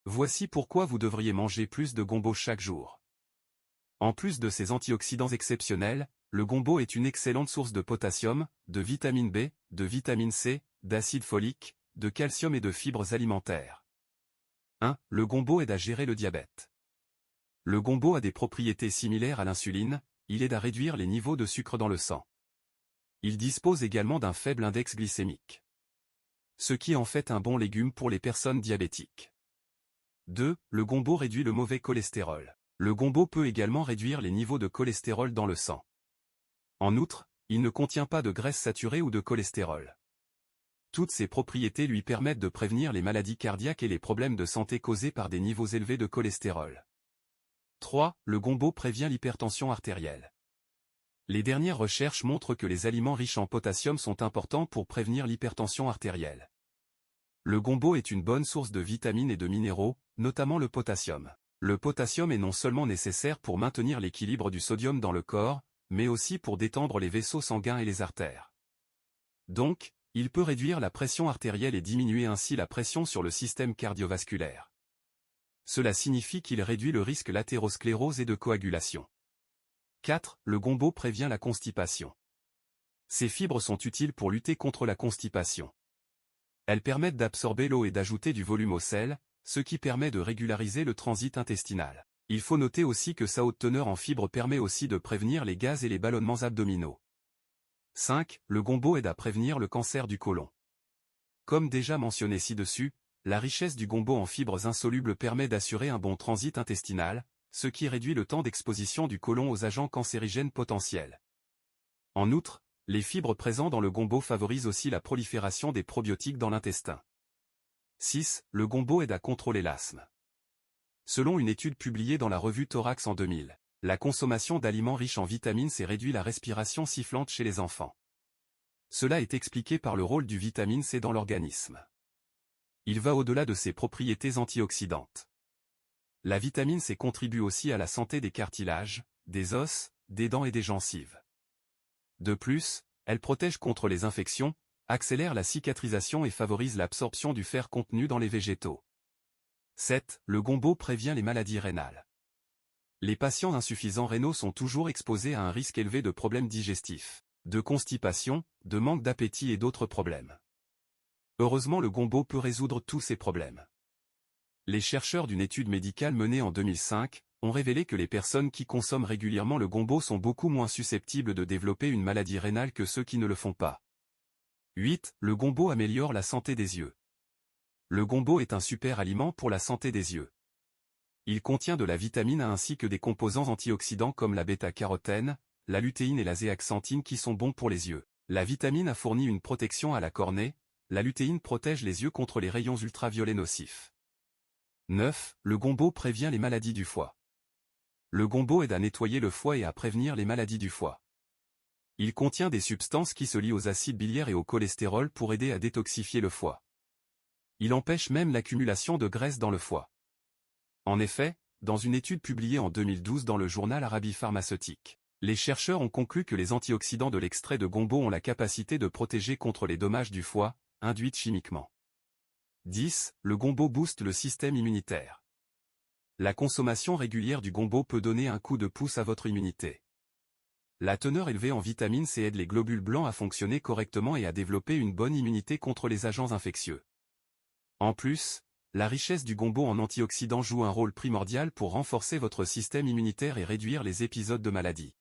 Voici pourquoi vous devriez manger plus de gombo chaque jour. En plus de ses antioxydants exceptionnels, le gombo est une excellente source de potassium, de vitamine B, de vitamine C, d'acide folique, de calcium et de fibres alimentaires. 1. Le gombo aide à gérer le diabète. Le gombo a des propriétés similaires à l'insuline, il aide à réduire les niveaux de sucre dans le sang. Il dispose également d'un faible index glycémique, ce qui en fait un bon légume pour les personnes diabétiques. 2. Le gombo réduit le mauvais cholestérol. Le gombo peut également réduire les niveaux de cholestérol dans le sang. En outre, il ne contient pas de graisse saturée ou de cholestérol. Toutes ces propriétés lui permettent de prévenir les maladies cardiaques et les problèmes de santé causés par des niveaux élevés de cholestérol. 3. Le gombo prévient l'hypertension artérielle. Les dernières recherches montrent que les aliments riches en potassium sont importants pour prévenir l'hypertension artérielle. Le gombo est une bonne source de vitamines et de minéraux, notamment le potassium. Le potassium est non seulement nécessaire pour maintenir l'équilibre du sodium dans le corps, mais aussi pour détendre les vaisseaux sanguins et les artères. Donc, il peut réduire la pression artérielle et diminuer ainsi la pression sur le système cardiovasculaire. Cela signifie qu'il réduit le risque d'athérosclérose et de coagulation. 4. Le gombo prévient la constipation. Ces fibres sont utiles pour lutter contre la constipation. Elles permettent d'absorber l'eau et d'ajouter du volume aux selles, ce qui permet de régulariser le transit intestinal. Il faut noter aussi que sa haute teneur en fibres permet aussi de prévenir les gaz et les ballonnements abdominaux. 5. Le gombo aide à prévenir le cancer du côlon. Comme déjà mentionné ci-dessus, la richesse du gombo en fibres insolubles permet d'assurer un bon transit intestinal, ce qui réduit le temps d'exposition du côlon aux agents cancérigènes potentiels. En outre, les fibres présentes dans le gombo favorisent aussi la prolifération des probiotiques dans l'intestin. 6. Le gombo aide à contrôler l'asthme. Selon une étude publiée dans la revue Thorax en 2000, la consommation d'aliments riches en vitamine C réduit la respiration sifflante chez les enfants. Cela est expliqué par le rôle du vitamine C dans l'organisme. Il va au-delà de ses propriétés antioxydantes. La vitamine C contribue aussi à la santé des cartilages, des os, des dents et des gencives. De plus, elle protège contre les infections, accélère la cicatrisation et favorise l'absorption du fer contenu dans les végétaux. 7. Le gombo prévient les maladies rénales. Les patients insuffisants rénaux sont toujours exposés à un risque élevé de problèmes digestifs, de constipation, de manque d'appétit et d'autres problèmes. Heureusement, le gombo peut résoudre tous ces problèmes. Les chercheurs d'une étude médicale menée en 2005 ont révélé que les personnes qui consomment régulièrement le gombo sont beaucoup moins susceptibles de développer une maladie rénale que ceux qui ne le font pas. 8. Le gombo améliore la santé des yeux. Le gombo est un super aliment pour la santé des yeux. Il contient de la vitamine A ainsi que des composants antioxydants comme la bêta-carotène, la lutéine et la zéaxanthine qui sont bons pour les yeux. La vitamine A fournit une protection à la cornée, la lutéine protège les yeux contre les rayons ultraviolets nocifs. 9. Le gombo prévient les maladies du foie. Le gombo aide à nettoyer le foie et à prévenir les maladies du foie. Il contient des substances qui se lient aux acides biliaires et au cholestérol pour aider à détoxifier le foie. Il empêche même l'accumulation de graisse dans le foie. En effet, dans une étude publiée en 2012 dans le journal Arabie Pharmaceutique, les chercheurs ont conclu que les antioxydants de l'extrait de gombo ont la capacité de protéger contre les dommages du foie, induits chimiquement. 10. Le gombo booste le système immunitaire. La consommation régulière du gombo peut donner un coup de pouce à votre immunité. La teneur élevée en vitamine C aide les globules blancs à fonctionner correctement et à développer une bonne immunité contre les agents infectieux. En plus, la richesse du gombo en antioxydants joue un rôle primordial pour renforcer votre système immunitaire et réduire les épisodes de maladie.